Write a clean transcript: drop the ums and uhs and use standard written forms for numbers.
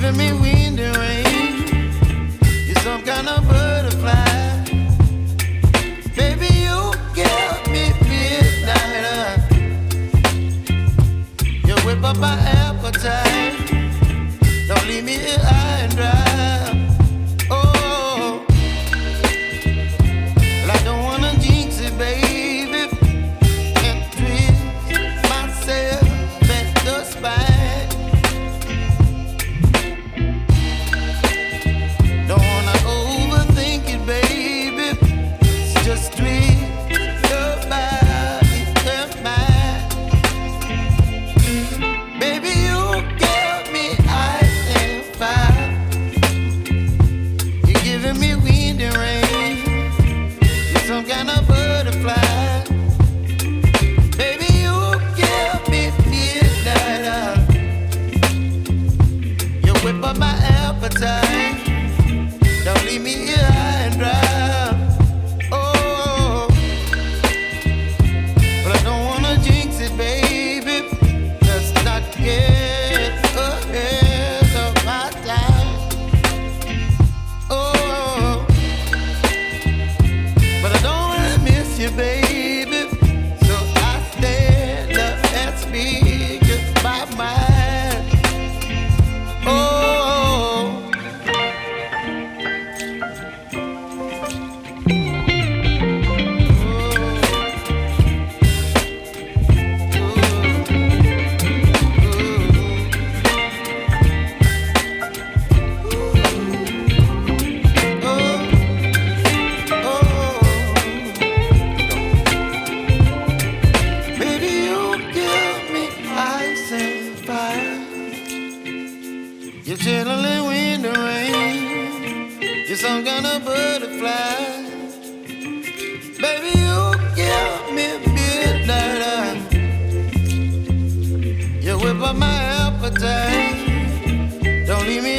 giving me wind and rain. You're some kind of butterfly. Baby, you give me midnight. You whip up my appetite. Don't leave me here high and dry. Oh, well, I don't wanna jinx it, baby, and twist myself at the spine. Don't wanna overthink it, baby. It's just twist your body and mine. Baby, you give me ice and fire. You're giving me wind and rain. You're some kind of butterfly. Baby, you give me midnight. You whip up my appetite. Don't leave me here high and dry. Oh, but I don't wanna jinx it, baby. Let's not get ahead of my time. Oh, but I don't wanna miss you, baby. So I stand up and speak just my mind. Oh. Baby, you give me ice and fire. You're chilling wind and rain. You're some kind of butterfly. Baby, you give me midnight. You whip up my appetite. Don't leave me